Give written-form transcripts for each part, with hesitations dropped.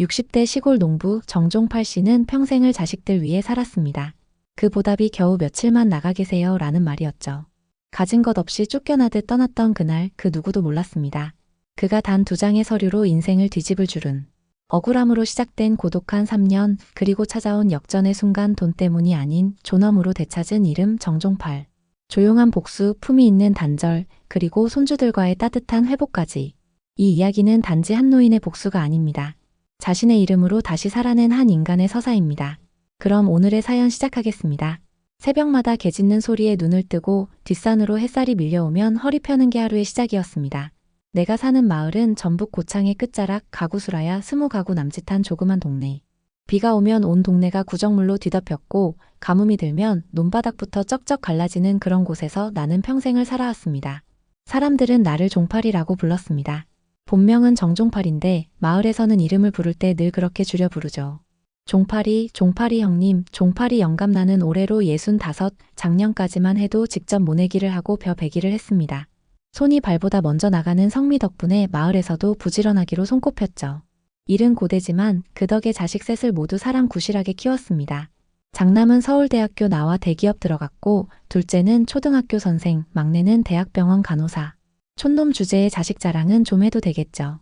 60대 시골 농부 정종팔 씨는 평생을 자식들 위해 살았습니다. 그 보답이 겨우 며칠만 나가 계세요 라는 말이었죠. 가진 것 없이 쫓겨나듯 떠났던 그날 그 누구도 몰랐습니다. 그가 단 2장의 서류로 인생을 뒤집을 줄은. 억울함으로 시작된 고독한 3년, 그리고 찾아온 역전의 순간 돈 때문이 아닌 존엄으로 되찾은 이름 정종팔. 조용한 복수, 품위 있는 단절, 그리고 손주들과의 따뜻한 회복까지. 이 이야기는 단지 한 노인의 복수가 아닙니다. 자신의 이름으로 다시 살아낸 한 인간의 서사입니다. 그럼 오늘의 사연 시작하겠습니다. 새벽마다 개 짖는 소리에 눈을 뜨고 뒷산으로 햇살이 밀려오면 허리 펴는 게 하루의 시작이었습니다. 내가 사는 마을은 전북 고창의 끝자락 가구수라야 20가구 남짓한 조그만 동네. 비가 오면 온 동네가 구정물로 뒤덮였고 가뭄이 들면 논바닥부터 쩍쩍 갈라지는 그런 곳에서 나는 평생을 살아왔습니다. 사람들은 나를 종팔이라고 불렀습니다. 본명은 정종팔인데 마을에서는 이름을 부를 때 늘 그렇게 줄여 부르죠. 종팔이, 종팔이 형님, 종팔이 영감. 나는 올해로 65, 작년까지만 해도 직접 모내기를 하고 벼 베기를 했습니다. 손이 발보다 먼저 나가는 성미 덕분에 마을에서도 부지런하기로 손꼽혔죠. 일은 고되지만 그 덕에 자식 셋을 모두 사람 구실하게 키웠습니다. 장남은 서울대학교 나와 대기업 들어갔고 둘째는 초등학교 선생, 막내는 대학병원 간호사. 촌놈 주제의 자식 자랑은 좀 해도 되겠죠.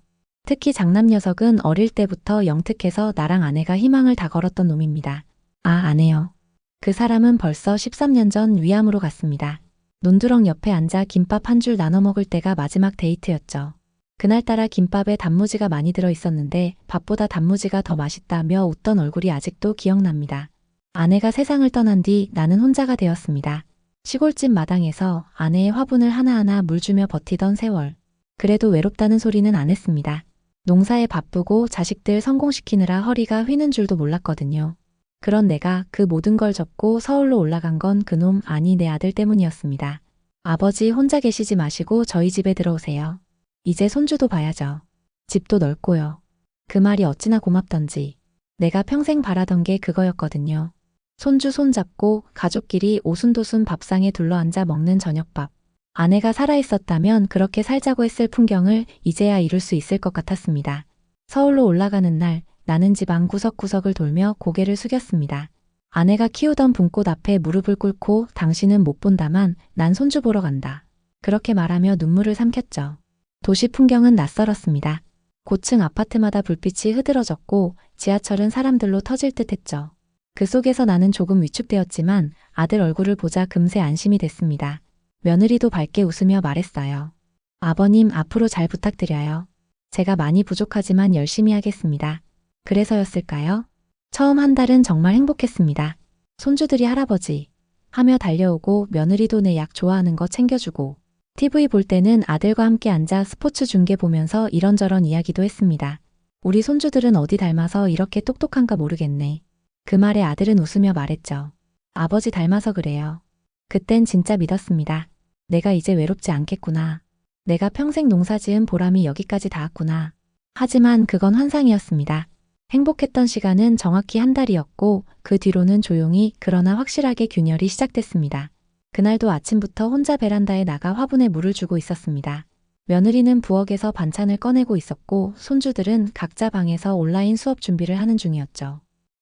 특히 장남 녀석은 어릴 때부터 영특해서 나랑 아내가 희망을 다 걸었던 놈입니다. 아, 아내요. 그 사람은 벌써 13년 전 위암으로 갔습니다. 논두렁 옆에 앉아 김밥 한 줄 나눠 먹을 때가 마지막 데이트였죠. 그날따라 김밥에 단무지가 많이 들어 있었는데 밥보다 단무지가 더 맛있다며 웃던 얼굴이 아직도 기억납니다. 아내가 세상을 떠난 뒤 나는 혼자가 되었습니다. 시골집 마당에서 아내의 화분을 하나하나 물 주며 버티던 세월. 그래도 외롭다는 소리는 안 했습니다. 농사에 바쁘고 자식들 성공시키느라 허리가 휘는 줄도 몰랐거든요. 그런 내가 그 모든 걸 접고 서울로 올라간 건 그놈, 아니 내 아들 때문이었습니다. 아버지 혼자 계시지 마시고 저희 집에 들어오세요. 이제 손주도 봐야죠. 집도 넓고요. 그 말이 어찌나 고맙던지. 내가 평생 바라던 게 그거였거든요. 손주 손잡고 가족끼리 오순도순 밥상에 둘러앉아 먹는 저녁밥. 아내가 살아있었다면 그렇게 살자고 했을 풍경을 이제야 이룰 수 있을 것 같았습니다. 서울로 올라가는 날 나는 집 안 구석구석을 돌며 고개를 숙였습니다. 아내가 키우던 붕꽃 앞에 무릎을 꿇고 당신은 못 본다만 난 손주 보러 간다. 그렇게 말하며 눈물을 삼켰죠. 도시 풍경은 낯설었습니다. 고층 아파트마다 불빛이 흐드러졌고 지하철은 사람들로 터질 듯 했죠. 그 속에서 나는 조금 위축되었지만 아들 얼굴을 보자 금세 안심이 됐습니다. 며느리도 밝게 웃으며 말했어요. 아버님, 앞으로 잘 부탁드려요. 제가 많이 부족하지만 열심히 하겠습니다. 그래서였을까요? 처음 한 달은 정말 행복했습니다. 손주들이 할아버지 하며 달려오고 며느리도 내 약 좋아하는 거 챙겨주고 TV 볼 때는 아들과 함께 앉아 스포츠 중계 보면서 이런저런 이야기도 했습니다. 우리 손주들은 어디 닮아서 이렇게 똑똑한가 모르겠네. 그 말에 아들은 웃으며 말했죠. 아버지 닮아서 그래요. 그땐 진짜 믿었습니다. 내가 이제 외롭지 않겠구나. 내가 평생 농사지은 보람이 여기까지 닿았구나. 하지만 그건 환상이었습니다. 행복했던 시간은 정확히 한 달이었고 그 뒤로는 조용히 그러나 확실하게 균열이 시작됐습니다. 그날도 아침부터 혼자 베란다에 나가 화분에 물을 주고 있었습니다. 며느리는 부엌에서 반찬을 꺼내고 있었고 손주들은 각자 방에서 온라인 수업 준비를 하는 중이었죠.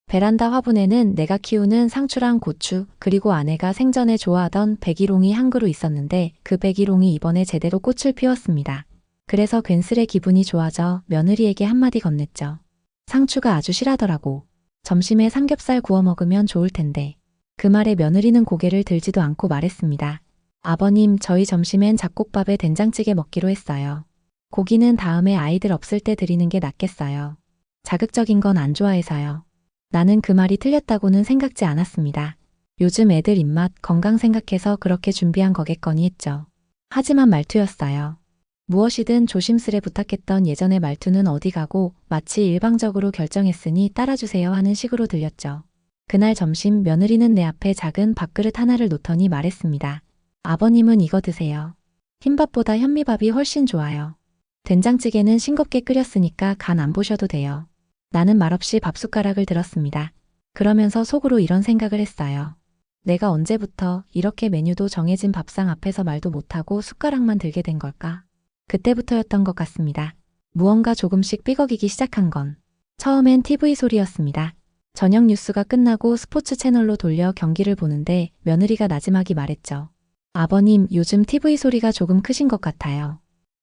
베란다 화분에는 내가 키우는 상추랑 고추 그리고 아내가 생전에 좋아하던 백일홍이 한 그루 있었는데 그 백일홍이 이번에 제대로 꽃을 피웠습니다. 그래서 괜스레 기분이 좋아져 며느리에게 한마디 건넸죠. 상추가 아주 실하더라고. 점심에 삼겹살 구워 먹으면 좋을 텐데. 그 말에 며느리는 고개를 들지도 않고 말했습니다. 아버님, 저희 점심엔 잡곡밥에 된장찌개 먹기로 했어요. 고기는 다음에 아이들 없을 때 드리는 게 낫겠어요. 자극적인 건 안 좋아해서요. 나는 그 말이 틀렸다고는 생각지 않았습니다. 요즘 애들 입맛, 건강 생각해서 그렇게 준비한 거겠거니 했죠. 하지만 말투였어요. 무엇이든 조심스레 부탁했던 예전의 말투는 어디 가고 마치 일방적으로 결정했으니 따라주세요 하는 식으로 들렸죠. 그날 점심 며느리는 내 앞에 작은 밥그릇 하나를 놓더니 말했습니다. 아버님은 이거 드세요. 흰밥보다 현미밥이 훨씬 좋아요. 된장찌개는 싱겁게 끓였으니까 간 안 보셔도 돼요. 나는 말없이 밥숟가락을 들었습니다. 그러면서 속으로 이런 생각을 했어요. 내가 언제부터 이렇게 메뉴도 정해진 밥상 앞에서 말도 못하고 숟가락만 들게 된 걸까? 그때부터였던 것 같습니다. 무언가 조금씩 삐걱이기 시작한 건. 처음엔 TV 소리였습니다. 저녁 뉴스가 끝나고 스포츠 채널로 돌려 경기를 보는데 며느리가 나지막이 말했죠. 아버님, 요즘 TV 소리가 조금 크신 것 같아요.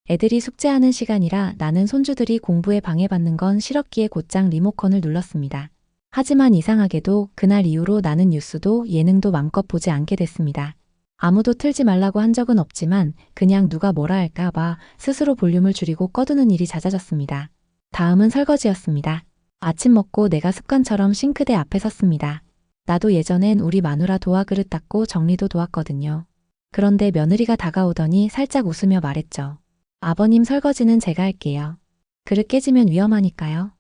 애들이 숙제하는 시간이라 나는 손주들이 공부에 방해받는 건 싫었기에 곧장 리모컨을 눌렀습니다. 하지만 이상하게도 그날 이후로 나는 뉴스도 예능도 맘껏 보지 않게 됐습니다. 아무도 틀지 말라고 한 적은 없지만 그냥 누가 뭐라 할까 봐 스스로 볼륨을 줄이고 꺼두는 일이 잦아졌습니다. 다음은 설거지였습니다. 아침 먹고 내가 습관처럼 싱크대 앞에 섰습니다. 나도 예전엔 우리 마누라 도화 그릇 닦고 정리도 도왔거든요. 그런데 며느리가 다가오더니 살짝 웃으며 말했죠. 아버님 설거지는 제가 할게요. 그릇 깨지면 위험하니까요.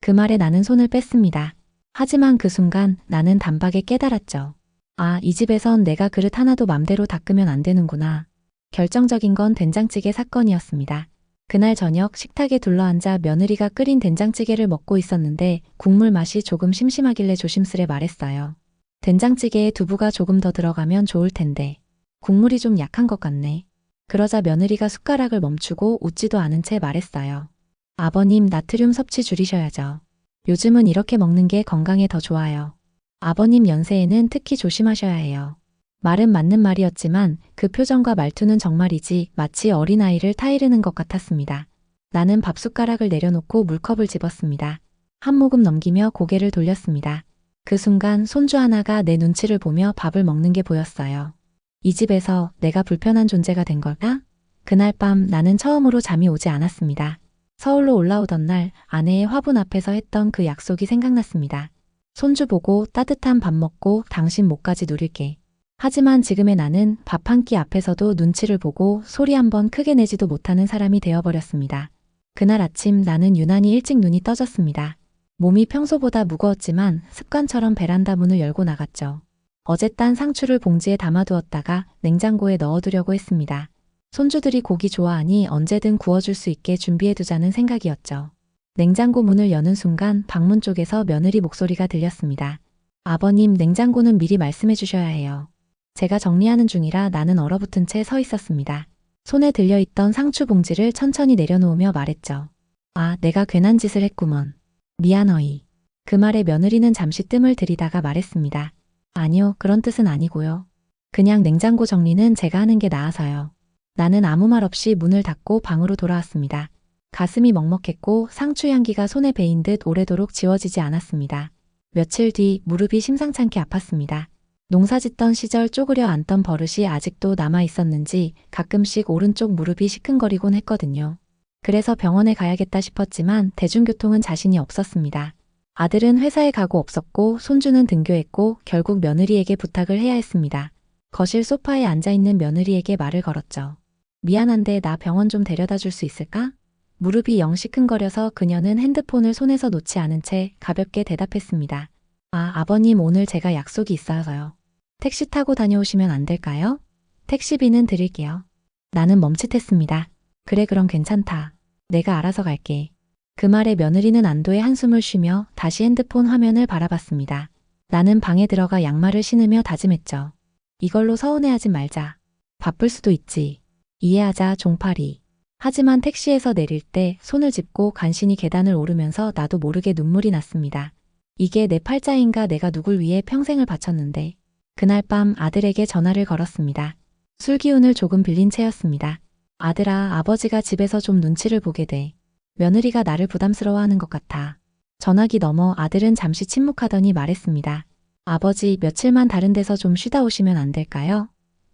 그 말에 나는 손을 뺐습니다. 하지만 그 순간 나는 단박에 깨달았죠. 아, 이 집에선 내가 그릇 하나도 맘대로 닦으면 안 되는구나. 결정적인 건 된장찌개 사건이었습니다. 그날 저녁 식탁에 둘러앉아 며느리가 끓인 된장찌개를 먹고 있었는데 국물 맛이 조금 심심하길래 조심스레 말했어요. 된장찌개에 두부가 조금 더 들어가면 좋을 텐데. 국물이 좀 약한 것 같네. 그러자 며느리가 숟가락을 멈추고 웃지도 않은 채 말했어요. 아버님, 나트륨 섭취 줄이셔야죠. 요즘은 이렇게 먹는 게 건강에 더 좋아요. 아버님 연세에는 특히 조심하셔야 해요. 말은 맞는 말이었지만 그 표정과 말투는 정말이지 마치 어린아이를 타이르는 것 같았습니다. 나는 밥숟가락을 내려놓고 물컵을 집었습니다. 한 모금 넘기며 고개를 돌렸습니다. 그 순간 손주 하나가 내 눈치를 보며 밥을 먹는 게 보였어요. 이 집에서 내가 불편한 존재가 된 걸까? 그날 밤 나는 처음으로 잠이 오지 않았습니다. 서울로 올라오던 날 아내의 화분 앞에서 했던 그 약속이 생각났습니다. 손주 보고 따뜻한 밥 먹고 당신 목까지 누릴게. 하지만 지금의 나는 밥 한 끼 앞에서도 눈치를 보고 소리 한번 크게 내지도 못하는 사람이 되어버렸습니다. 그날 아침 나는 유난히 일찍 눈이 떠졌습니다. 몸이 평소보다 무거웠지만 습관처럼 베란다 문을 열고 나갔죠. 어제 딴 상추를 봉지에 담아두었다가 냉장고에 넣어두려고 했습니다. 손주들이 고기 좋아하니 언제든 구워줄 수 있게 준비해두자는 생각이었죠. 냉장고 문을 여는 순간 방문 쪽에서 며느리 목소리가 들렸습니다. 아버님, 냉장고는 미리 말씀해 주셔야 해요. 제가 정리하는 중이라 나는 얼어붙은 채 서 있었습니다. 손에 들려있던 상추 봉지를 천천히 내려놓으며 말했죠. 아, 내가 괜한 짓을 했구먼. 미안어이. 그 말에 며느리는 잠시 뜸을 들이다가 말했습니다. 아니요, 그런 뜻은 아니고요. 그냥 냉장고 정리는 제가 하는 게 나아서요. 나는 아무 말 없이 문을 닫고 방으로 돌아왔습니다. 가슴이 먹먹했고 상추 향기가 손에 배인 듯 오래도록 지워지지 않았습니다. 며칠 뒤 무릎이 심상찮게 아팠습니다. 농사짓던 시절 쪼그려 앉던 버릇이 아직도 남아 있었는지 가끔씩 오른쪽 무릎이 시큰거리곤 했거든요. 그래서 병원에 가야겠다 싶었지만 대중교통은 자신이 없었습니다. 아들은 회사에 가고 없었고 손주는 등교했고 결국 며느리에게 부탁을 해야 했습니다. 거실 소파에 앉아있는 며느리에게 말을 걸었죠. 미안한데 나 병원 좀 데려다 줄 수 있을까? 무릎이 영 시큰거려서 그녀는 핸드폰을 손에서 놓지 않은 채 가볍게 대답했습니다. 아, 아버님 오늘 제가 약속이 있어서요. 택시 타고 다녀오시면 안 될까요? 택시비는 드릴게요. 나는 멈칫했습니다. 그래, 그럼 괜찮다. 내가 알아서 갈게. 그 말에 며느리는 안도의 한숨을 쉬며 다시 핸드폰 화면을 바라봤습니다. 나는 방에 들어가 양말을 신으며 다짐했죠. 이걸로 서운해하지 말자. 바쁠 수도 있지. 이해하자, 종파리. 하지만 택시에서 내릴 때 손을 짚고 간신히 계단을 오르면서 나도 모르게 눈물이 났습니다. 이게 내 팔자인가, 내가 누굴 위해 평생을 바쳤는데. 그날 밤 아들에게 전화를 걸었습니다. 술 기운을 조금 빌린 채였습니다. 아들아, 아버지가 집에서 좀 눈치를 보게 돼. 며느리가 나를 부담스러워하는 것 같아. 전화기 너머 아들은 잠시 침묵하더니 말했습니다. 아버지, 며칠만 다른 데서 좀 쉬다 오시면 안 될까요?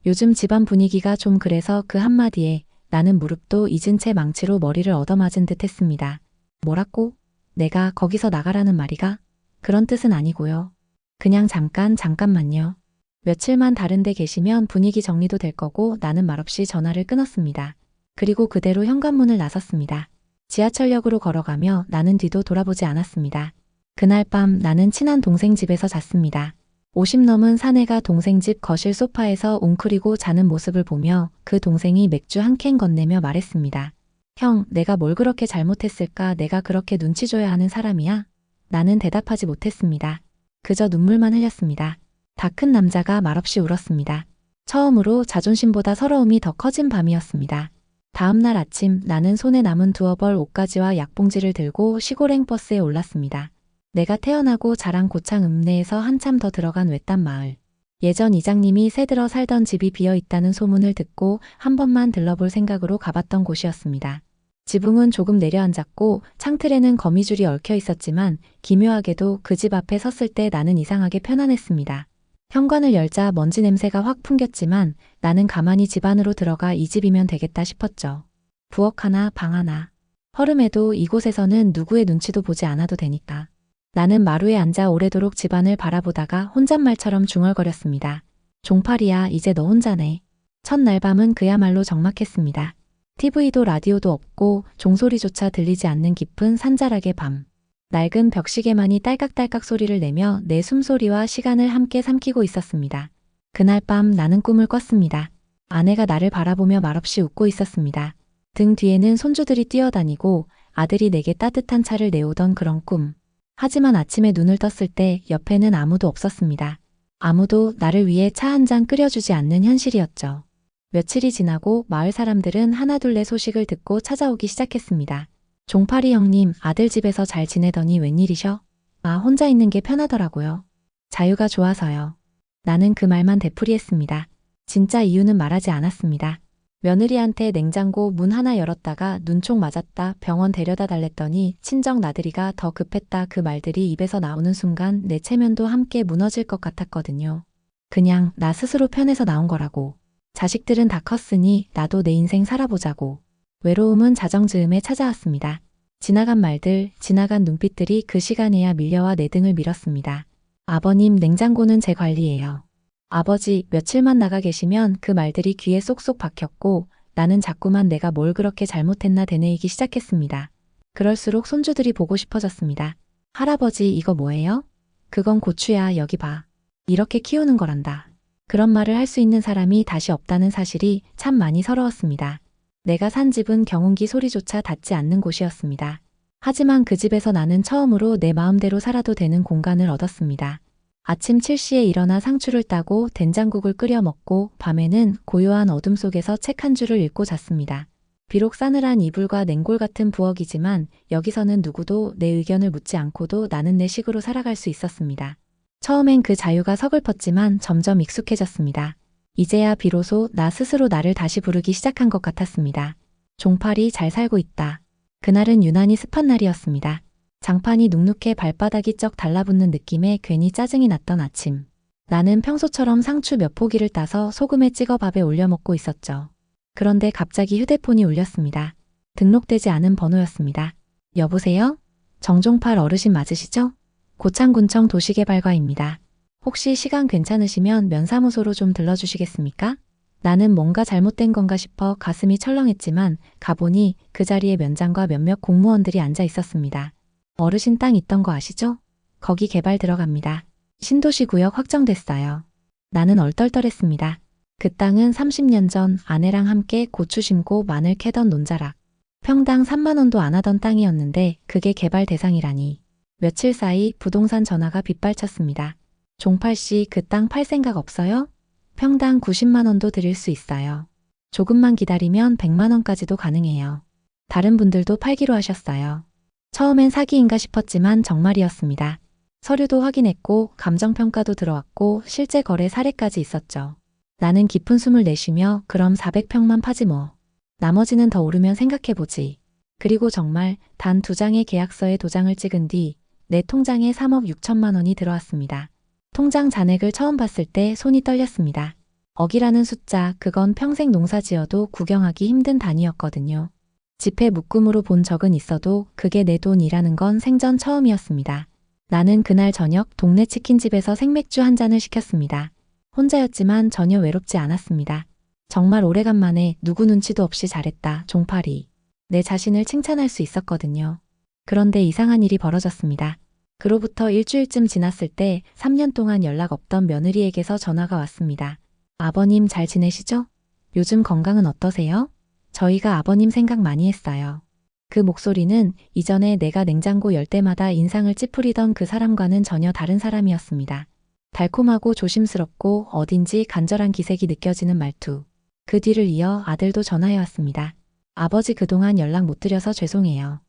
요즘 집안 분위기가 좀 그래서. 그 한마디에 나는 무릎도 잊은 채 망치로 머리를 얻어맞은 듯 했습니다. 뭐라고? 내가 거기서 나가라는 말이가? 그런 뜻은 아니고요. 그냥 잠깐만요. 며칠만 다른 데 계시면 분위기 정리도 될 거고. 나는 말없이 전화를 끊었습니다. 그리고 그대로 현관문을 나섰습니다. 지하철역으로 걸어가며 나는 뒤도 돌아보지 않았습니다. 그날 밤 나는 친한 동생 집에서 잤습니다. 50 넘은 사내가 동생 집 거실 소파에서 웅크리고 자는 모습을 보며 그 동생이 맥주 한 캔 건네며 말했습니다. 형, 내가 뭘 그렇게 잘못했을까? 내가 그렇게 눈치 줘야 하는 사람이야? 나는 대답하지 못했습니다. 그저 눈물만 흘렸습니다. 다 큰 남자가 말없이 울었습니다. 처음으로 자존심보다 서러움이 더 커진 밤이었습니다. 다음 날 아침 나는 손에 남은 두어 벌 옷가지와 약봉지를 들고 시골행 버스에 올랐습니다. 내가 태어나고 자란 고창 읍내에서 한참 더 들어간 외딴 마을. 예전 이장님이 새들어 살던 집이 비어 있다는 소문을 듣고 한 번만 들러볼 생각으로 가봤던 곳이었습니다. 지붕은 조금 내려앉았고 창틀에는 거미줄이 얽혀 있었지만 기묘하게도 그 집 앞에 섰을 때 나는 이상하게 편안했습니다. 현관을 열자 먼지 냄새가 확 풍겼지만 나는 가만히 집 안으로 들어가 이 집이면 되겠다 싶었죠. 부엌 하나, 방 하나. 허름해도 이곳에서는 누구의 눈치도 보지 않아도 되니까. 나는 마루에 앉아 오래도록 집안을 바라보다가 혼잣말처럼 중얼거렸습니다. 종팔이야, 이제 너 혼자네. 첫날 밤은 그야말로 적막했습니다. TV도 라디오도 없고 종소리조차 들리지 않는 깊은 산자락의 밤. 낡은 벽시계만이 딸깍딸깍 소리를 내며 내 숨소리와 시간을 함께 삼키고 있었습니다. 그날 밤 나는 꿈을 꿨습니다. 아내가 나를 바라보며 말없이 웃고 있었습니다. 등 뒤에는 손주들이 뛰어다니고 아들이 내게 따뜻한 차를 내오던 그런 꿈. 하지만 아침에 눈을 떴을 때 옆에는 아무도 없었습니다. 아무도 나를 위해 차 한 잔 끓여주지 않는 현실이었죠. 며칠이 지나고 마을 사람들은 하나둘레 소식을 듣고 찾아오기 시작했습니다. 종팔이 형님, 아들 집에서 잘 지내더니 웬일이셔? 아, 혼자 있는 게 편하더라고요. 자유가 좋아서요. 나는 그 말만 되풀이했습니다. 진짜 이유는 말하지 않았습니다. 며느리한테 냉장고 문 하나 열었다가 눈총 맞았다, 병원 데려다 달랬더니 친정 나들이가 더 급했다, 그 말들이 입에서 나오는 순간 내 체면도 함께 무너질 것 같았거든요. 그냥 나 스스로 편해서 나온 거라고. 자식들은 다 컸으니 나도 내 인생 살아보자고. 외로움은 자정즈음에 찾아왔습니다. 지나간 말들, 지나간 눈빛들이 그 시간에야 밀려와 내 등을 밀었습니다. 아버님, 냉장고는 제 관리예요. 아버지, 며칠만 나가 계시면 그 말들이 귀에 쏙쏙 박혔고 나는 자꾸만 내가 뭘 그렇게 잘못했나 되뇌이기 시작했습니다. 그럴수록 손주들이 보고 싶어졌습니다. 할아버지, 이거 뭐예요? 그건 고추야, 여기 봐. 이렇게 키우는 거란다. 그런 말을 할 수 있는 사람이 다시 없다는 사실이 참 많이 서러웠습니다. 내가 산 집은 경운기 소리조차 닿지 않는 곳이었습니다. 하지만 그 집에서 나는 처음으로 내 마음대로 살아도 되는 공간을 얻었습니다. 아침 7시에 일어나 상추를 따고 된장국을 끓여 먹고 밤에는 고요한 어둠 속에서 책 한 줄을 읽고 잤습니다. 비록 싸늘한 이불과 냉골 같은 부엌이지만 여기서는 누구도 내 의견을 묻지 않고도 나는 내 식으로 살아갈 수 있었습니다. 처음엔 그 자유가 서글펐지만 점점 익숙해졌습니다. 이제야 비로소 나 스스로 나를 다시 부르기 시작한 것 같았습니다. 종팔이 잘 살고 있다. 그날은 유난히 습한 날이었습니다. 장판이 눅눅해 발바닥이 쩍 달라붙는 느낌에 괜히 짜증이 났던 아침. 나는 평소처럼 상추 몇 포기를 따서 소금에 찍어 밥에 올려 먹고 있었죠. 그런데 갑자기 휴대폰이 울렸습니다. 등록되지 않은 번호였습니다. 여보세요? 정종팔 어르신 맞으시죠? 고창군청 도시개발과입니다. 혹시 시간 괜찮으시면 면사무소로 좀 들러주시겠습니까? 나는 뭔가 잘못된 건가 싶어 가슴이 철렁했지만 가보니 그 자리에 면장과 몇몇 공무원들이 앉아 있었습니다. 어르신 땅 있던 거 아시죠? 거기 개발 들어갑니다. 신도시구역 확정됐어요. 나는 얼떨떨했습니다. 그 땅은 30년 전 아내랑 함께 고추 심고 마늘 캐던 논자락. 평당 3만 원도 안 하던 땅이었는데 그게 개발 대상이라니. 며칠 사이 부동산 전화가 빗발쳤습니다. 종팔씨, 그 땅 팔 생각 없어요? 평당 90만 원도 드릴 수 있어요. 조금만 기다리면 100만 원까지도 가능해요. 다른 분들도 팔기로 하셨어요. 처음엔 사기인가 싶었지만 정말이었습니다. 서류도 확인했고 감정평가도 들어왔고 실제 거래 사례까지 있었죠. 나는 깊은 숨을 내쉬며 그럼 400평만 파지 뭐. 나머지는 더 오르면 생각해보지. 그리고 정말 단 2장의 계약서에 도장을 찍은 뒤 내 통장에 3억 6천만 원이 들어왔습니다. 통장 잔액을 처음 봤을 때 손이 떨렸습니다. 억이라는 숫자, 그건 평생 농사 지어도 구경하기 힘든 단위였거든요. 지폐 묶음으로 본 적은 있어도 그게 내 돈이라는 건 생전 처음이었습니다. 나는 그날 저녁 동네 치킨집에서 생맥주 한 잔을 시켰습니다. 혼자였지만 전혀 외롭지 않았습니다. 정말 오래간만에 누구 눈치도 없이 잘했다, 종팔이. 내 자신을 칭찬할 수 있었거든요. 그런데 이상한 일이 벌어졌습니다. 그로부터 일주일쯤 지났을 때 3년 동안 연락 없던 며느리에게서 전화가 왔습니다. 아버님 잘 지내시죠? 요즘 건강은 어떠세요? 저희가 아버님 생각 많이 했어요. 그 목소리는 이전에 내가 냉장고 열 때마다 인상을 찌푸리던 그 사람과는 전혀 다른 사람이었습니다. 달콤하고 조심스럽고 어딘지 간절한 기색이 느껴지는 말투. 그 뒤를 이어 아들도 전화해왔습니다. 아버지 그동안 연락 못 드려서 죄송해요.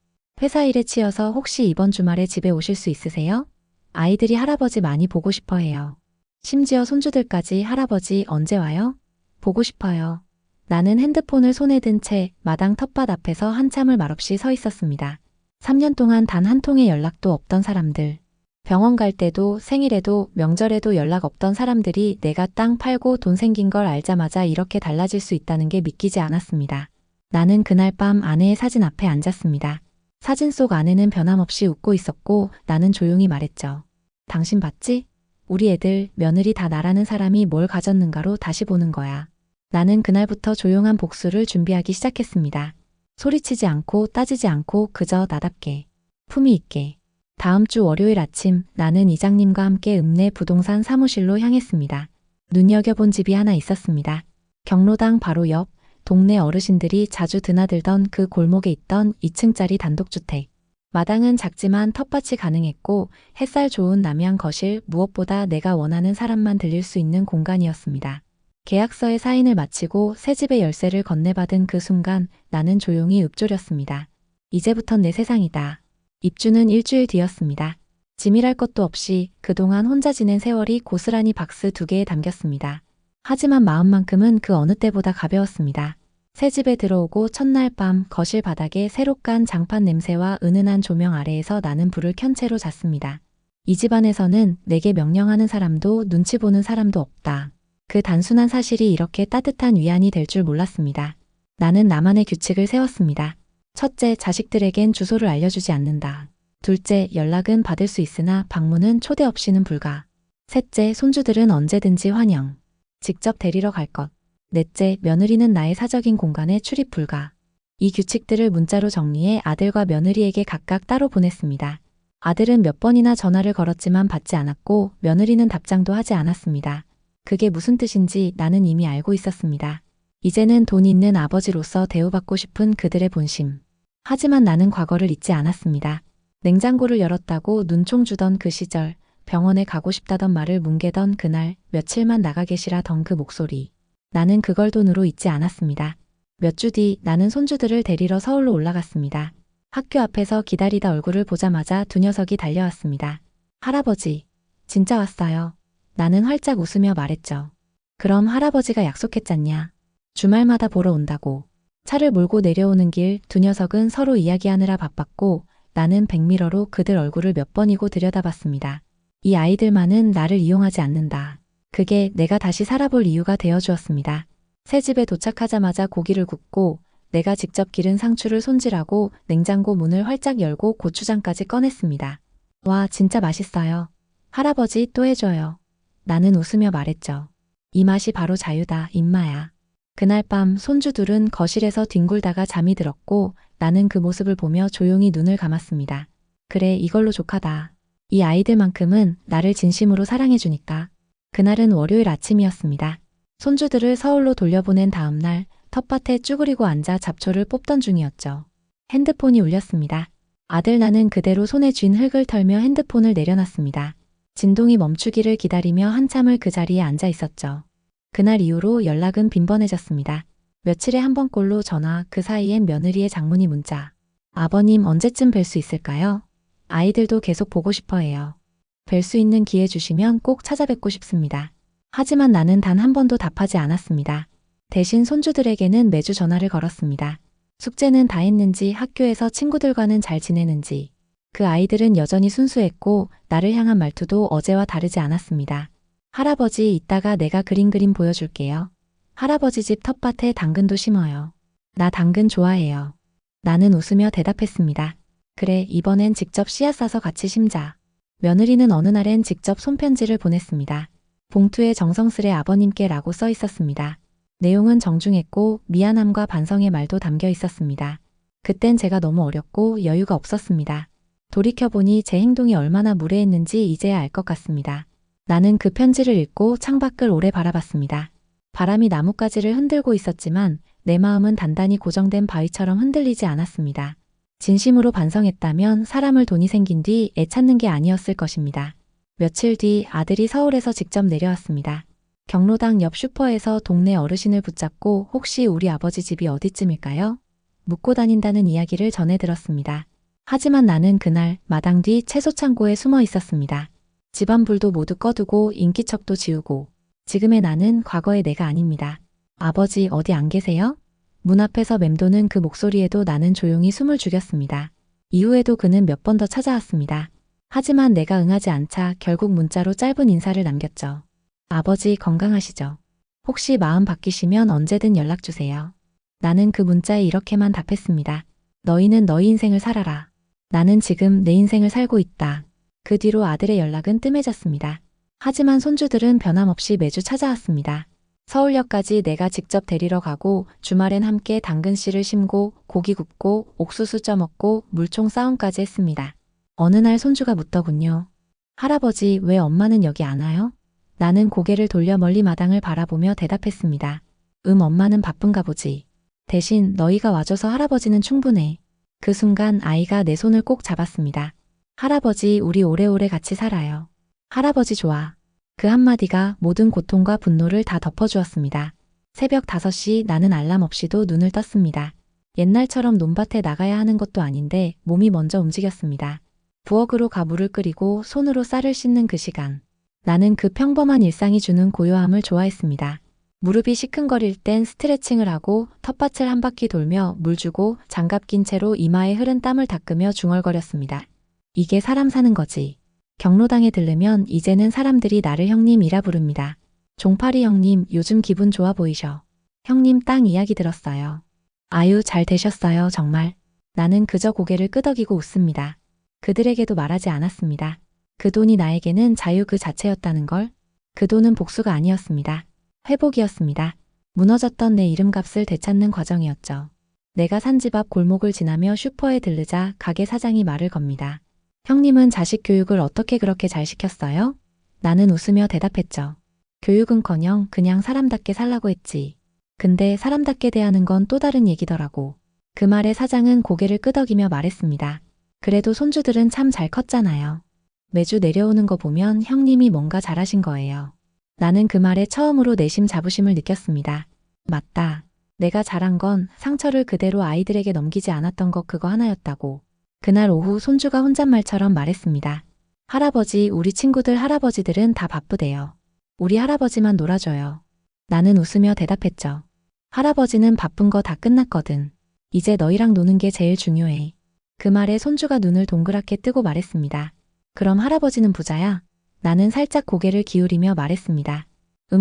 회사 일에 치여서 혹시 이번 주말에 집에 오실 수 있으세요? 아이들이 할아버지 많이 보고 싶어 해요. 심지어 손주들까지 할아버지 언제 와요? 보고 싶어요. 나는 핸드폰을 손에 든 채 마당 텃밭 앞에서 한참을 말없이 서 있었습니다. 3년 동안 단 한 통의 연락도 없던 사람들. 병원 갈 때도 생일에도 명절에도 연락 없던 사람들이 내가 땅 팔고 돈 생긴 걸 알자마자 이렇게 달라질 수 있다는 게 믿기지 않았습니다. 나는 그날 밤 아내의 사진 앞에 앉았습니다. 사진 속 아내는 변함없이 웃고 있었고 나는 조용히 말했죠. 당신 봤지? 우리 애들, 며느리 다 나라는 사람이 뭘 가졌는가로 다시 보는 거야. 나는 그날부터 조용한 복수를 준비하기 시작했습니다. 소리치지 않고 따지지 않고 그저 나답게, 품위 있게. 다음 주 월요일 아침 나는 이장님과 함께 읍내 부동산 사무실로 향했습니다. 눈여겨본 집이 하나 있었습니다. 경로당 바로 옆, 동네 어르신들이 자주 드나들던 그 골목에 있던 2층짜리 단독주택. 마당은 작지만 텃밭이 가능했고 햇살 좋은 남양 거실, 무엇보다 내가 원하는 사람만 들릴 수 있는 공간이었습니다. 계약서에 사인을 마치고 새 집의 열쇠를 건네받은 그 순간 나는 조용히 읊조렸습니다. 이제부턴 내 세상이다. 입주는 일주일 뒤였습니다. 짐이랄 것도 없이 그동안 혼자 지낸 세월이 고스란히 박스 2개에 담겼습니다. 하지만 마음만큼은 그 어느 때보다 가벼웠습니다. 새 집에 들어오고 첫날 밤 거실 바닥에 새로 깐 장판 냄새와 은은한 조명 아래에서 나는 불을 켠 채로 잤습니다. 이 집안에서는 내게 명령하는 사람도 눈치 보는 사람도 없다. 그 단순한 사실이 이렇게 따뜻한 위안이 될 줄 몰랐습니다. 나는 나만의 규칙을 세웠습니다. 첫째, 자식들에겐 주소를 알려주지 않는다. 둘째, 연락은 받을 수 있으나 방문은 초대 없이는 불가. 셋째, 손주들은 언제든지 환영. 직접 데리러 갈 것. 넷째, 며느리는 나의 사적인 공간에 출입 불가. 이 규칙들을 문자로 정리해 아들과 며느리에게 각각 따로 보냈습니다. 아들은 몇 번이나 전화를 걸었지만 받지 않았고 며느리는 답장도 하지 않았습니다. 그게 무슨 뜻인지 나는 이미 알고 있었습니다. 이제는 돈 있는 아버지로서 대우받고 싶은 그들의 본심. 하지만 나는 과거를 잊지 않았습니다. 냉장고를 열었다고 눈총 주던 그 시절, 병원에 가고 싶다던 말을 뭉개던 그날, 며칠만 나가 계시라던 그 목소리. 나는 그걸 돈으로 잊지 않았습니다. 몇 주 뒤 나는 손주들을 데리러 서울로 올라갔습니다. 학교 앞에서 기다리다 얼굴을 보자마자 두 녀석이 달려왔습니다. 할아버지, 진짜 왔어요. 나는 활짝 웃으며 말했죠. 그럼 할아버지가 약속했잖냐. 주말마다 보러 온다고. 차를 몰고 내려오는 길 두 녀석은 서로 이야기하느라 바빴고 나는 백미러로 그들 얼굴을 몇 번이고 들여다봤습니다. 이 아이들만은 나를 이용하지 않는다. 그게 내가 다시 살아볼 이유가 되어주었습니다. 새 집에 도착하자마자 고기를 굽고 내가 직접 기른 상추를 손질하고 냉장고 문을 활짝 열고 고추장까지 꺼냈습니다. 와, 진짜 맛있어요. 할아버지 또 해줘요. 나는 웃으며 말했죠. 이 맛이 바로 자유다, 임마야. 그날 밤 손주 둘은 거실에서 뒹굴다가 잠이 들었고 나는 그 모습을 보며 조용히 눈을 감았습니다. 그래, 이걸로 족하다. 이 아이들만큼은 나를 진심으로 사랑해주니까. 그날은 월요일 아침이었습니다. 손주들을 서울로 돌려보낸 다음 날 텃밭에 쭈그리고 앉아 잡초를 뽑던 중이었죠. 핸드폰이 울렸습니다. 아들 나는 그대로 손에 쥔 흙을 털며 핸드폰을 내려놨습니다. 진동이 멈추기를 기다리며 한참을 그 자리에 앉아 있었죠. 그날 이후로 연락은 빈번해졌습니다. 며칠에 한 번꼴로 전화, 그 사이엔 며느리의 장문의 문자. 아버님 언제쯤 뵐 수 있을까요? 아이들도 계속 보고 싶어 해요. 뵐 수 있는 기회 주시면 꼭 찾아뵙고 싶습니다. 하지만 나는 단 한 번도 답하지 않았습니다. 대신 손주들에게는 매주 전화를 걸었습니다. 숙제는 다 했는지, 학교에서 친구들과는 잘 지내는지. 그 아이들은 여전히 순수했고 나를 향한 말투도 어제와 다르지 않았습니다. 할아버지, 이따가 내가 그린 그림 보여줄게요. 할아버지 집 텃밭에 당근도 심어요. 나 당근 좋아해요. 나는 웃으며 대답했습니다. 그래, 이번엔 직접 씨앗 사서 같이 심자. 며느리는 어느 날엔 직접 손편지를 보냈습니다. 봉투에 정성스레 아버님께 라고 써 있었습니다. 내용은 정중했고 미안함과 반성의 말도 담겨 있었습니다. 그땐 제가 너무 어렸고 여유가 없었습니다. 돌이켜보니 제 행동이 얼마나 무례했는지 이제야 알 것 같습니다. 나는 그 편지를 읽고 창밖을 오래 바라봤습니다. 바람이 나뭇가지를 흔들고 있었지만 내 마음은 단단히 고정된 바위처럼 흔들리지 않았습니다. 진심으로 반성했다면 사람을 돈이 생긴 뒤 애찾는 게 아니었을 것입니다. 며칠 뒤 아들이 서울에서 직접 내려왔습니다. 경로당 옆 슈퍼에서 동네 어르신을 붙잡고 혹시 우리 아버지 집이 어디쯤일까요? 묻고 다닌다는 이야기를 전해 들었습니다. 하지만 나는 그날 마당 뒤 채소 창고에 숨어 있었습니다. 집안 불도 모두 꺼두고 인기척도 지우고 지금의 나는 과거의 내가 아닙니다. 아버지 어디 안 계세요? 문 앞에서 맴도는 그 목소리에도 나는 조용히 숨을 죽였습니다. 이후에도 그는 몇 번 더 찾아왔습니다. 하지만 내가 응하지 않자 결국 문자로 짧은 인사를 남겼죠. 아버지 건강하시죠? 혹시 마음 바뀌시면 언제든 연락주세요. 나는 그 문자에 이렇게만 답했습니다. 너희는 너희 인생을 살아라. 나는 지금 내 인생을 살고 있다. 그 뒤로 아들의 연락은 뜸해졌습니다. 하지만 손주들은 변함없이 매주 찾아왔습니다. 서울역까지 내가 직접 데리러 가고 주말엔 함께 당근씨를 심고 고기 굽고 옥수수 쪄먹고 물총 싸움까지 했습니다. 어느 날 손주가 묻더군요. 할아버지 왜 엄마는 여기 안 와요? 나는 고개를 돌려 멀리 마당을 바라보며 대답했습니다. 엄마는 바쁜가 보지. 대신 너희가 와줘서 할아버지는 충분해. 그 순간 아이가 내 손을 꼭 잡았습니다. 할아버지 우리 오래오래 같이 살아요. 할아버지 좋아. 그 한마디가 모든 고통과 분노를 다 덮어주었습니다. 새벽 5시 나는 알람 없이도 눈을 떴습니다. 옛날처럼 논밭에 나가야 하는 것도 아닌데 몸이 먼저 움직였습니다. 부엌으로 가 물을 끓이고 손으로 쌀을 씻는 그 시간. 나는 그 평범한 일상이 주는 고요함을 좋아했습니다. 무릎이 시큰거릴 땐 스트레칭을 하고 텃밭을 한 바퀴 돌며 물 주고 장갑 낀 채로 이마에 흐른 땀을 닦으며 중얼거렸습니다. 이게 사람 사는 거지. 경로당에 들르면 이제는 사람들이 나를 형님이라 부릅니다. 종파리 형님 요즘 기분 좋아 보이셔. 형님 땅 이야기 들었어요. 아유 잘 되셨어요 정말. 나는 그저 고개를 끄덕이고 웃습니다. 그들에게도 말하지 않았습니다. 그 돈이 나에게는 자유 그 자체였다는 걸. 그 돈은 복수가 아니었습니다. 회복이었습니다. 무너졌던 내 이름값을 되찾는 과정이었죠. 내가 산 집 앞 골목을 지나며 슈퍼에 들르자 가게 사장이 말을 겁니다. 형님은 자식 교육을 어떻게 그렇게 잘 시켰어요? 나는 웃으며 대답했죠. 교육은커녕 그냥 사람답게 살라고 했지. 근데 사람답게 대하는 건 또 다른 얘기더라고. 그 말에 사장은 고개를 끄덕이며 말했습니다. 그래도 손주들은 참 잘 컸잖아요. 매주 내려오는 거 보면 형님이 뭔가 잘하신 거예요. 나는 그 말에 처음으로 내심 자부심을 느꼈습니다. 맞다. 내가 잘한 건 상처를 그대로 아이들에게 넘기지 않았던 것 그거 하나였다고. 그날 오후 손주가 혼잣말처럼 말했습니다. 할아버지, 우리 친구들 할아버지들은 다 바쁘대요. 우리 할아버지만 놀아줘요. 나는 웃으며 대답했죠. 할아버지는 바쁜 거 다 끝났거든. 이제 너희랑 노는 게 제일 중요해. 그 말에 손주가 눈을 동그랗게 뜨고 말했습니다. 그럼 할아버지는 부자야? 나는 살짝 고개를 기울이며 말했습니다.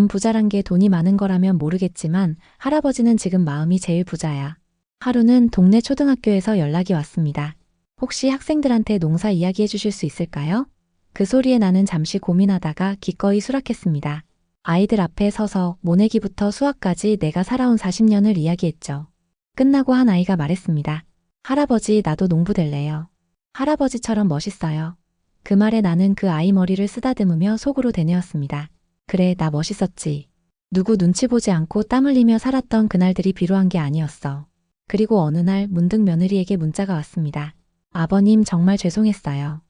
부자란 게 돈이 많은 거라면 모르겠지만 할아버지는 지금 마음이 제일 부자야. 하루는 동네 초등학교에서 연락이 왔습니다. 혹시 학생들한테 농사 이야기해 주실 수 있을까요? 그 소리에 나는 잠시 고민하다가 기꺼이 수락했습니다. 아이들 앞에 서서 모내기부터 수학까지 내가 살아온 40년을 이야기했죠. 끝나고 한 아이가 말했습니다. 할아버지 나도 농부 될래요. 할아버지처럼 멋있어요. 그 말에 나는 그 아이 머리를 쓰다듬으며 속으로 되뇌었습니다. 그래 나 멋있었지. 누구 눈치 보지 않고 땀 흘리며 살았던 그날들이 비루한 게 아니었어. 그리고 어느 날 문득 며느리에게 문자가 왔습니다. 아버님 정말 죄송했어요.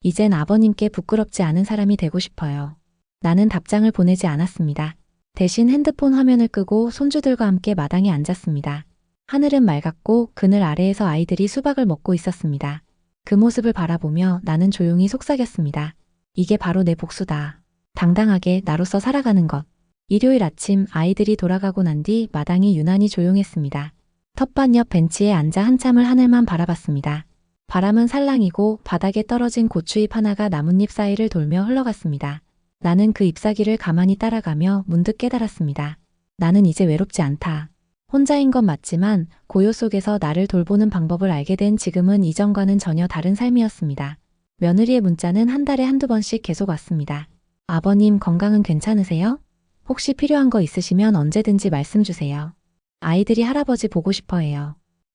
이젠 아버님께 부끄럽지 않은 사람이 되고 싶어요. 나는 답장을 보내지 않았습니다. 대신 핸드폰 화면을 끄고 손주들과 함께 마당에 앉았습니다. 하늘은 맑았고 그늘 아래에서 아이들이 수박을 먹고 있었습니다. 그 모습을 바라보며 나는 조용히 속삭였습니다. 이게 바로 내 복수다. 당당하게 나로서 살아가는 것. 일요일 아침 아이들이 돌아가고 난 뒤 마당이 유난히 조용했습니다. 텃밭 옆 벤치에 앉아 한참을 하늘만 바라봤습니다. 바람은 살랑이고 바닥에 떨어진 고추잎 하나가 나뭇잎 사이를 돌며 흘러갔습니다. 나는 그 잎사귀를 가만히 따라가며 문득 깨달았습니다. 나는 이제 외롭지 않다. 혼자인 건 맞지만 고요 속에서 나를 돌보는 방법을 알게 된 지금은 이전과는 전혀 다른 삶이었습니다. 며느리의 문자는 한 달에 한두 번씩 계속 왔습니다. 아버님 건강은 괜찮으세요? 혹시 필요한 거 있으시면 언제든지 말씀 주세요. 아이들이 할아버지 보고 싶어 해요.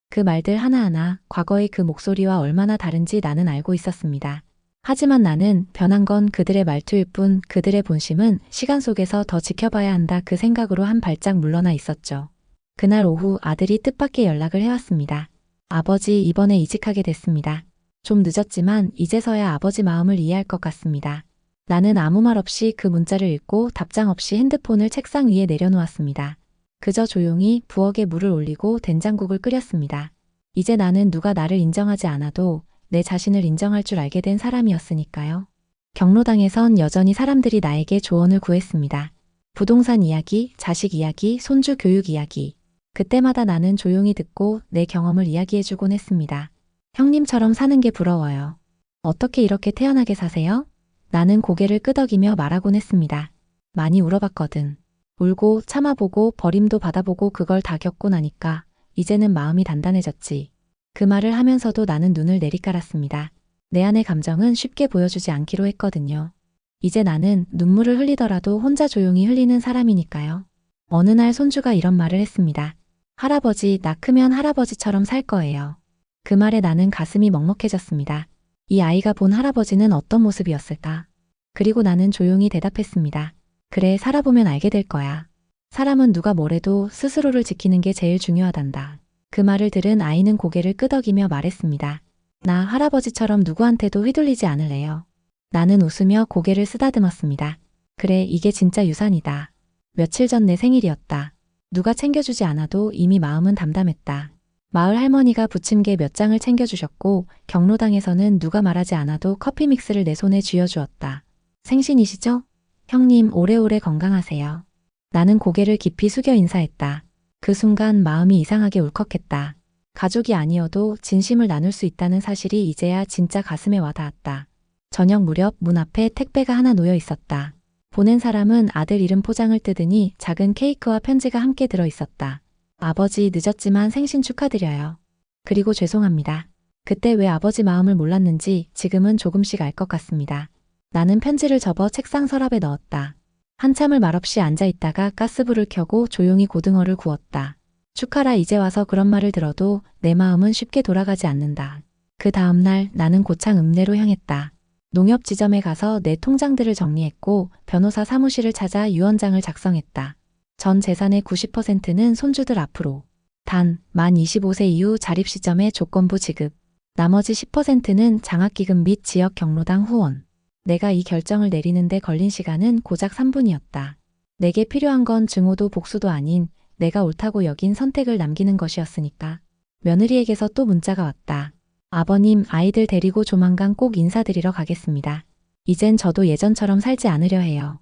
그 말들 하나하나 과거의 그 목소리와 얼마나 다른지 나는 알고 있었습니다. 하지만 나는 변한 건 그들의 말투일 뿐 그들의 본심은 시간 속에서 더 지켜봐야 한다 그 생각으로 한 발짝 물러나 있었죠. 그날 오후 아들이 뜻밖의 연락을 해왔습니다. 아버지 이번에 이직하게 됐습니다. 좀 늦었지만 이제서야 아버지 마음을 이해할 것 같습니다. 나는 아무 말 없이 그 문자를 읽고 답장 없이 핸드폰을 책상 위에 내려놓았습니다. 그저 조용히 부엌에 물을 올리고 된장국을 끓였습니다. 이제 나는 누가 나를 인정하지 않아도 내 자신을 인정할 줄 알게 된 사람이었으니까요. 경로당에선 여전히 사람들이 나에게 조언을 구했습니다. 부동산 이야기, 자식 이야기, 손주 교육 이야기. 그때마다 나는 조용히 듣고 내 경험을 이야기해주곤 했습니다. 형님처럼 사는 게 부러워요. 어떻게 이렇게 태연하게 사세요? 나는 고개를 끄덕이며 말하곤 했습니다. 많이 울어봤거든. 울고 참아보고 버림도 받아보고 그걸 다 겪고 나니까 이제는 마음이 단단해졌지. 그 말을 하면서도 나는 눈을 내리깔았습니다. 내 안의 감정은 쉽게 보여주지 않기로 했거든요. 이제 나는 눈물을 흘리더라도 혼자 조용히 흘리는 사람이니까요. 어느 날 손주가 이런 말을 했습니다. 할아버지, 나 크면 할아버지처럼 살 거예요. 그 말에 나는 가슴이 먹먹해졌습니다. 이 아이가 본 할아버지는 어떤 모습이었을까? 그리고 나는 조용히 대답했습니다. 그래, 살아보면 알게 될 거야. 사람은 누가 뭐래도 스스로를 지키는 게 제일 중요하단다. 그 말을 들은 아이는 고개를 끄덕이며 말했습니다. 나 할아버지처럼 누구한테도 휘둘리지 않을래요. 나는 웃으며 고개를 쓰다듬었습니다. 그래, 이게 진짜 유산이다. 며칠 전 내 생일이었다. 누가 챙겨주지 않아도 이미 마음은 담담했다. 마을 할머니가 부침개 몇 장을 챙겨주셨고 경로당에서는 누가 말하지 않아도 커피 믹스를 내 손에 쥐어주었다. 생신이시죠? 형님, 오래오래 건강하세요. 나는 고개를 깊이 숙여 인사했다. 그 순간 마음이 이상하게 울컥했다. 가족이 아니어도 진심을 나눌 수 있다는 사실이 이제야 진짜 가슴에 와닿았다. 저녁 무렵 문 앞에 택배가 하나 놓여 있었다. 보낸 사람은 아들 이름 포장을 뜯으니 작은 케이크와 편지가 함께 들어 있었다. 아버지, 늦었지만 생신 축하드려요. 그리고 죄송합니다. 그때 왜 아버지 마음을 몰랐는지 지금은 조금씩 알 것 같습니다. 나는 편지를 접어 책상 서랍에 넣었다. 한참을 말없이 앉아 있다가 가스불을 켜고 조용히 고등어를 구웠다. 축하라. 이제 와서 그런 말을 들어도 내 마음은 쉽게 돌아가지 않는다. 그 다음 날 나는 고창 읍내로 향했다. 농협 지점에 가서 내 통장들을 정리했고 변호사 사무실을 찾아 유언장을 작성했다. 전 재산의 90%는 손주들 앞으로. 단, 만 25세 이후 자립 시점에 조건부 지급. 나머지 10%는 장학기금 및 지역 경로당 후원. 내가 이 결정을 내리는데 걸린 시간은 고작 3분이었다. 내게 필요한 건 증오도 복수도 아닌 내가 옳다고 여긴 선택을 남기는 것이었으니까. 며느리에게서 또 문자가 왔다. 아버님, 아이들 데리고 조만간 꼭 인사드리러 가겠습니다. 이젠 저도 예전처럼 살지 않으려 해요.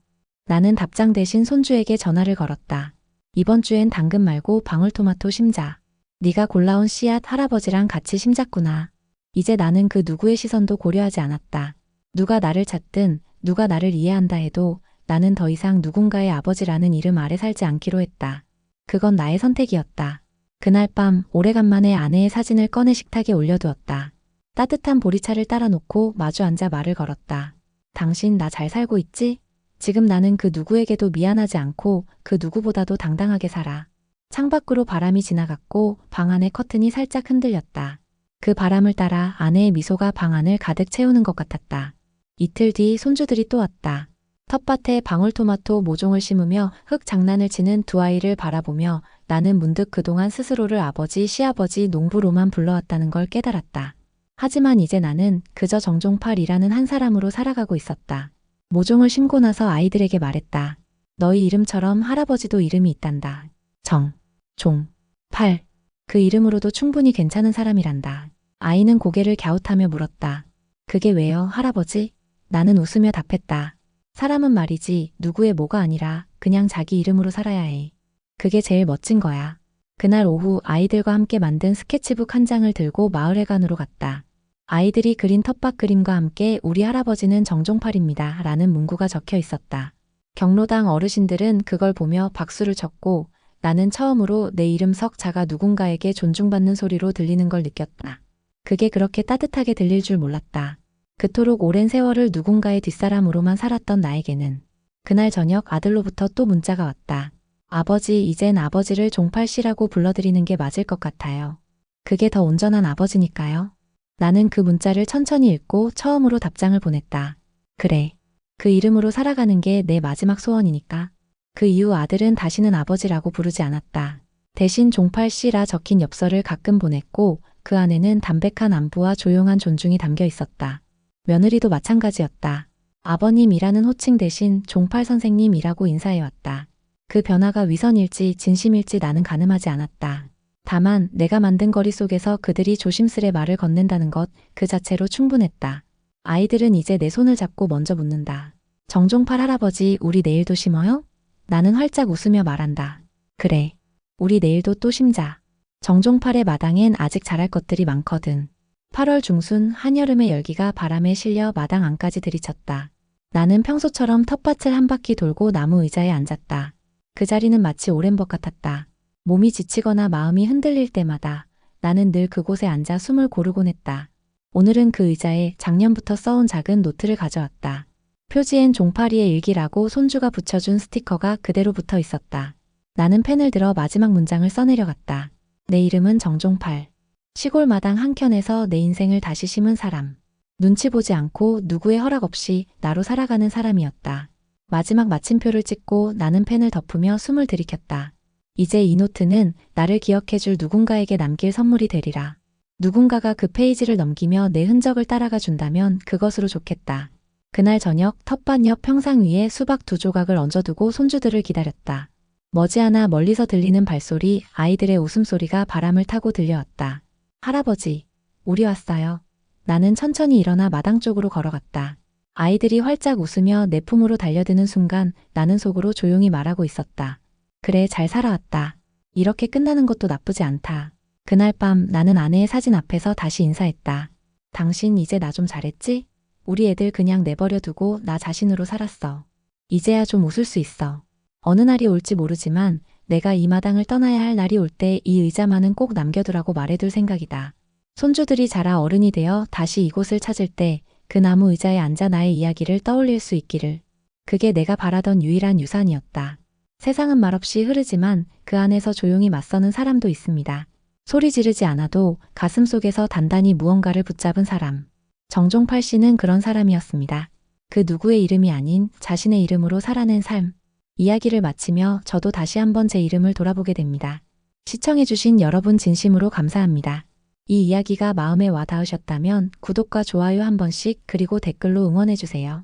나는 답장 대신 손주에게 전화를 걸었다. 이번 주엔 당근 말고 방울토마토 심자. 네가 골라온 씨앗 할아버지랑 같이 심자꾸나. 이제 나는 그 누구의 시선도 고려하지 않았다. 누가 나를 찾든 누가 나를 이해한다 해도 나는 더 이상 누군가의 아버지라는 이름 아래 살지 않기로 했다. 그건 나의 선택이었다. 그날 밤 오래간만에 아내의 사진을 꺼내 식탁에 올려두었다. 따뜻한 보리차를 따라 놓고 마주 앉아 말을 걸었다. 당신 나 잘 살고 있지? 지금 나는 그 누구에게도 미안하지 않고 그 누구보다도 당당하게 살아. 창밖으로 바람이 지나갔고 방 안의 커튼이 살짝 흔들렸다. 그 바람을 따라 아내의 미소가 방 안을 가득 채우는 것 같았다. 이틀 뒤 손주들이 또 왔다. 텃밭에 방울토마토 모종을 심으며 흙 장난을 치는 두 아이를 바라보며 나는 문득 그동안 스스로를 아버지, 시아버지, 농부로만 불러왔다는 걸 깨달았다. 하지만 이제 나는 그저 정종팔이라는 한 사람으로 살아가고 있었다. 모종을 심고 나서 아이들에게 말했다. 너희 이름처럼 할아버지도 이름이 있단다. 정, 종, 팔. 그 이름으로도 충분히 괜찮은 사람이란다. 아이는 고개를 갸웃하며 물었다. 그게 왜요, 할아버지? 나는 웃으며 답했다. 사람은 말이지 누구의 뭐가 아니라 그냥 자기 이름으로 살아야 해. 그게 제일 멋진 거야. 그날 오후 아이들과 함께 만든 스케치북 한 장을 들고 마을회관으로 갔다. 아이들이 그린 텃밭 그림과 함께 우리 할아버지는 정종팔입니다 라는 문구가 적혀 있었다. 경로당 어르신들은 그걸 보며 박수를 쳤고 나는 처음으로 내 이름 석자가 누군가에게 존중받는 소리로 들리는 걸 느꼈다. 그게 그렇게 따뜻하게 들릴 줄 몰랐다. 그토록 오랜 세월을 누군가의 뒷사람으로만 살았던 나에게는 그날 저녁 아들로부터 또 문자가 왔다. 아버지, 이젠 아버지를 종팔씨라고 불러드리는 게 맞을 것 같아요. 그게 더 온전한 아버지니까요. 나는 그 문자를 천천히 읽고 처음으로 답장을 보냈다. 그래. 그 이름으로 살아가는 게 내 마지막 소원이니까. 그 이후 아들은 다시는 아버지라고 부르지 않았다. 대신 종팔씨라 적힌 엽서를 가끔 보냈고 그 안에는 담백한 안부와 조용한 존중이 담겨 있었다. 며느리도 마찬가지였다. 아버님이라는 호칭 대신 종팔 선생님이라고 인사해왔다. 그 변화가 위선일지 진심일지 나는 가늠하지 않았다. 다만 내가 만든 거리 속에서 그들이 조심스레 말을 건넨다는 것 그 자체로 충분했다. 아이들은 이제 내 손을 잡고 먼저 묻는다. 정종팔 할아버지, 우리 내일도 심어요? 나는 활짝 웃으며 말한다. 그래. 우리 내일도 또 심자. 정종팔의 마당엔 아직 자랄 것들이 많거든. 8월 중순 한여름의 열기가 바람에 실려 마당 안까지 들이쳤다. 나는 평소처럼 텃밭을 한 바퀴 돌고 나무 의자에 앉았다. 그 자리는 마치 오랜 것 같았다. 몸이 지치거나 마음이 흔들릴 때마다 나는 늘 그곳에 앉아 숨을 고르곤 했다. 오늘은 그 의자에 작년부터 써온 작은 노트를 가져왔다. 표지엔 종파리의 일기라고 손주가 붙여준 스티커가 그대로 붙어 있었다. 나는 펜을 들어 마지막 문장을 써내려갔다. 내 이름은 정종팔. 시골 마당 한켠에서 내 인생을 다시 심은 사람. 눈치 보지 않고 누구의 허락 없이 나로 살아가는 사람이었다. 마지막 마침표를 찍고 나는 펜을 덮으며 숨을 들이켰다. 이제 이 노트는 나를 기억해줄 누군가에게 남길 선물이 되리라. 누군가가 그 페이지를 넘기며 내 흔적을 따라가 준다면 그것으로 좋겠다. 그날 저녁 텃밭 옆 평상 위에 수박 2조각을 얹어두고 손주들을 기다렸다. 머지않아 멀리서 들리는 발소리, 아이들의 웃음소리가 바람을 타고 들려왔다. 할아버지, 우리 왔어요. 나는 천천히 일어나 마당 쪽으로 걸어갔다. 아이들이 활짝 웃으며 내 품으로 달려드는 순간 나는 속으로 조용히 말하고 있었다. 그래, 잘 살아왔다. 이렇게 끝나는 것도 나쁘지 않다. 그날 밤 나는 아내의 사진 앞에서 다시 인사했다. 당신 이제 나 좀 잘했지? 우리 애들 그냥 내버려 두고 나 자신으로 살았어. 이제야 좀 웃을 수 있어. 어느 날이 올지 모르지만 내가 이 마당을 떠나야 할 날이 올 때 이 의자만은 꼭 남겨두라고 말해둘 생각이다. 손주들이 자라 어른이 되어 다시 이곳을 찾을 때 그 나무 의자에 앉아 나의 이야기를 떠올릴 수 있기를. 그게 내가 바라던 유일한 유산이었다. 세상은 말없이 흐르지만 그 안에서 조용히 맞서는 사람도 있습니다. 소리 지르지 않아도 가슴 속에서 단단히 무언가를 붙잡은 사람. 정종팔 씨는 그런 사람이었습니다. 그 누구의 이름이 아닌 자신의 이름으로 살아낸 삶. 이야기를 마치며 저도 다시 한번 제 이름을 돌아보게 됩니다. 시청해주신 여러분 진심으로 감사합니다. 이 이야기가 마음에 와 닿으셨다면 구독과 좋아요 한 번씩 그리고 댓글로 응원해주세요.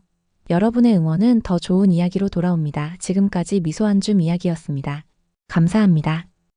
여러분의 응원은 더 좋은 이야기로 돌아옵니다. 지금까지 미소 한 줌 이야기였습니다. 감사합니다.